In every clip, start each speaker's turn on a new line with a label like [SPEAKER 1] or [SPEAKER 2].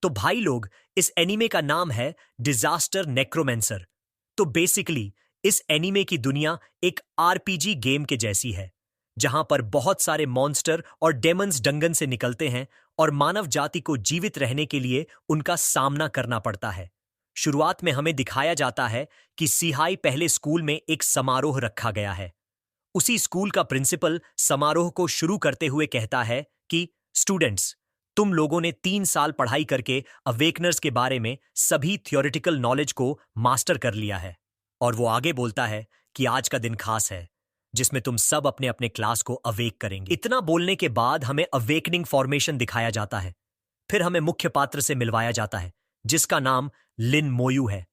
[SPEAKER 1] तो भाई लोग, इस एनीमे का नाम है डिजास्टर नेक्रोमेंसर। तो बेसिकली इस एनीमे की दुनिया एक आरपीजी गेम के जैसी है, जहां पर बहुत सारे मॉन्स्टर और डेमन्स डंगन से निकलते हैं और मानव जाति को जीवित रहने के लिए उनका सामना करना पड़ता है। शुरुआत में हमें दिखाया जाता है कि सिहाई पहले स्कूल में एक समारोह रखा गया है। उसी स्कूल का प्रिंसिपल समारोह को शुरू करते हुए कहता है कि स्टूडेंट्स, तुम लोगों ने 3 साल पढ़ाई करके अवेकनर्स के बारे में सभी थियोरिटिकल नॉलेज को मास्टर कर लिया है। और वो आगे बोलता है कि आज का दिन खास है, जिसमें तुम सब अपने अपने क्लास को अवेक करेंगे। इतना बोलने के बाद हमें अवेकनिंग फॉर्मेशन दिखाया जाता है। फिर हमें मुख्य पात्र से मिलवाया जाता है, जिसका नाम लिन मोयू है।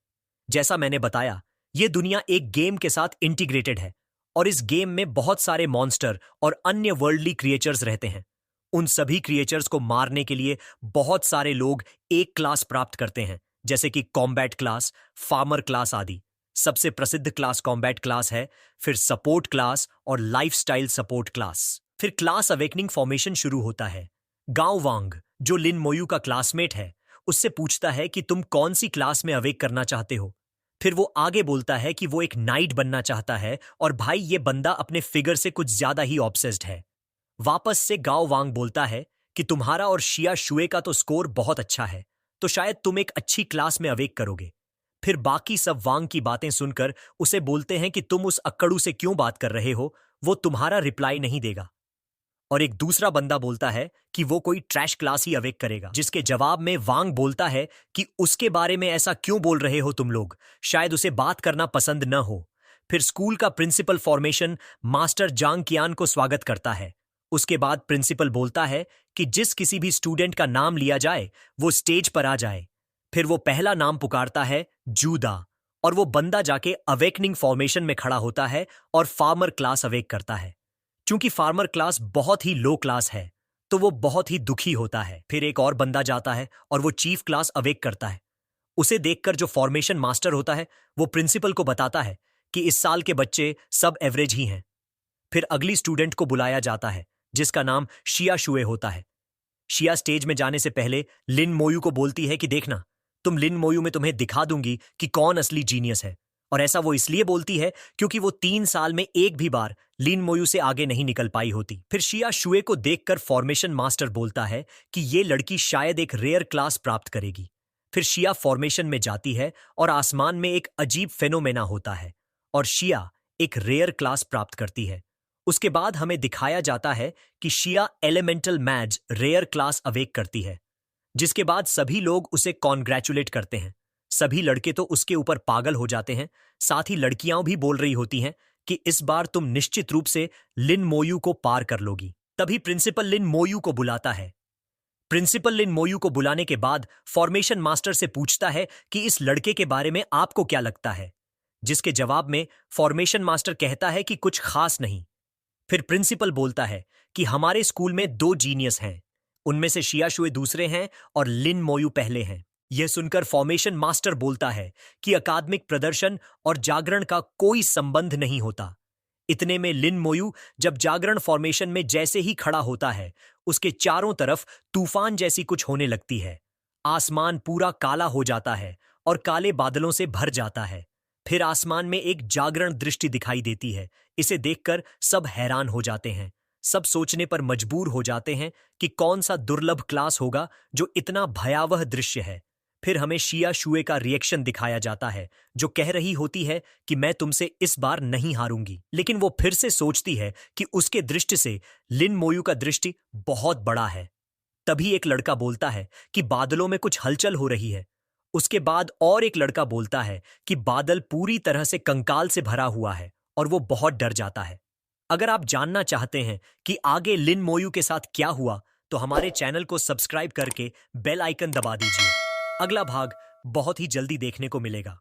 [SPEAKER 1] जैसा मैंने बताया, ये दुनिया एक गेम के साथ इंटीग्रेटेड है और इस गेम में बहुत सारे मॉन्स्टर और अन्य वर्ल्डली क्रिएचर्स रहते हैं। उन सभी क्रिएचर्स को मारने के लिए बहुत सारे लोग एक क्लास प्राप्त करते हैं, जैसे कि कॉम्बैट क्लास, फार्मर क्लास आदि। सबसे प्रसिद्ध क्लास कॉम्बैट क्लास है, फिर सपोर्ट क्लास और लाइफस्टाइल सपोर्ट क्लास। फिर क्लास अवेकनिंग फॉर्मेशन शुरू होता है। गाओ वांग, जो लिन मोयू का क्लासमेट है, उससे पूछता है कि तुम कौन सी क्लास में अवेक करना चाहते हो। फिर वो आगे बोलता है कि वो एक नाइट बनना चाहता है और भाई ये बंदा अपने फिगर से कुछ ज्यादा ही ऑब्सेस्ड है। वापस से गाओ वांग बोलता है कि तुम्हारा और शिया शुए का तो स्कोर बहुत अच्छा है, तो शायद तुम एक अच्छी क्लास में अवेक करोगे। फिर बाकी सब वांग की बातें सुनकर उसे बोलते हैं कि तुम उस अक्कड़ू से क्यों बात कर रहे हो, वो तुम्हारा रिप्लाई नहीं देगा। और एक दूसरा बंदा बोलता है कि वो कोई ट्रैश क्लास ही अवेक करेगा, जिसके जवाब में वांग बोलता है कि उसके बारे में ऐसा क्यों बोल रहे हो तुम लोग, शायद उसे बात करना पसंद न हो। फिर स्कूल का प्रिंसिपल फॉर्मेशन मास्टर जांग कियान को स्वागत करता है। उसके बाद प्रिंसिपल बोलता है कि जिस किसी भी स्टूडेंट का नाम लिया जाए वो स्टेज पर आ जाए। फिर वो पहला नाम पुकारता है जूदा, और वो बंदा जाके अवेकनिंग फॉर्मेशन में खड़ा होता है और फार्मर क्लास अवेक करता है। चूंकि फार्मर क्लास बहुत ही लो क्लास है, तो वो बहुत ही दुखी होता है। फिर एक और बंदा जाता है और वो चीफ क्लास अवेक करता है। उसे देखकर जो फॉर्मेशन मास्टर होता है, वो प्रिंसिपल को बताता है कि इस साल के बच्चे सब एवरेज ही हैं। फिर अगली स्टूडेंट को बुलाया जाता है, जिसका नाम शिया शुए होता है। शिया स्टेज में जाने से पहले लिन मोयू को बोलती है कि देखना, तुम लिन मोयू में तुम्हें दिखा दूंगी कि कौन असली जीनियस है। और ऐसा वो इसलिए बोलती है क्योंकि वो 3 साल में एक भी बार लिन मोयू से आगे नहीं निकल पाई होती। फिर शिया शुए को देखकर फॉर्मेशन मास्टर बोलता है कि ये लड़की शायद एक रेयर क्लास प्राप्त करेगी। फिर शिया फॉर्मेशन में जाती है और आसमान में एक अजीब फेनोमेना होता है और शिया एक रेयर क्लास प्राप्त करती है। उसके बाद हमें दिखाया जाता है कि शिया एलिमेंटल मैज रेयर क्लास अवेक करती है, जिसके बाद सभी लोग उसे कॉन्ग्रेचुलेट करते हैं। सभी लड़के तो उसके ऊपर पागल हो जाते हैं, साथ ही लड़कियां भी बोल रही होती हैं कि इस बार तुम निश्चित रूप से लिन मोयू को पार कर लोगी। तभी प्रिंसिपल लिन मोयू को बुलाता है। प्रिंसिपल लिन मोयू को बुलाने के बाद फॉर्मेशन मास्टर से पूछता है कि इस लड़के के बारे में आपको क्या लगता है, जिसके जवाब में फॉर्मेशन मास्टर कहता है कि कुछ खास नहीं। फिर प्रिंसिपल बोलता है कि हमारे स्कूल में 2 जीनियस हैं, उनमें से शिया शुए दूसरे हैं और लिन मोयू पहले हैं। यह सुनकर फॉर्मेशन मास्टर बोलता है कि अकादमिक प्रदर्शन और जागरण का कोई संबंध नहीं होता। इतने में लिन मोयू जब जागरण फॉर्मेशन में जैसे ही खड़ा होता है, उसके चारों तरफ तूफान जैसी कुछ होने लगती है। आसमान पूरा काला हो जाता है और काले बादलों से भर जाता है। फिर आसमान में एक जागरण दृष्टि दिखाई देती है। इसे देखकर सब हैरान हो जाते हैं। सब सोचने पर मजबूर हो जाते हैं कि कौन सा दुर्लभ क्लास होगा जो इतना भयावह दृश्य है। फिर हमें शिया शुए का रिएक्शन दिखाया जाता है, जो कह रही होती है कि मैं तुमसे इस बार नहीं हारूंगी। लेकिन वो फिर से सोचती है कि उसके दृष्टि से लिन मोयू का दृष्टि बहुत बड़ा है। तभी एक लड़का बोलता है कि बादलों में कुछ हलचल हो रही है। उसके बाद और एक लड़का बोलता है कि बादल पूरी तरह से कंकाल से भरा हुआ है और वो बहुत डर जाता है। अगर आप जानना चाहते हैं कि आगे लिन मोयू के साथ क्या हुआ, तो हमारे चैनल को सब्सक्राइब करके बेल आइकन दबा दीजिए। अगला भाग बहुत ही जल्दी देखने को मिलेगा।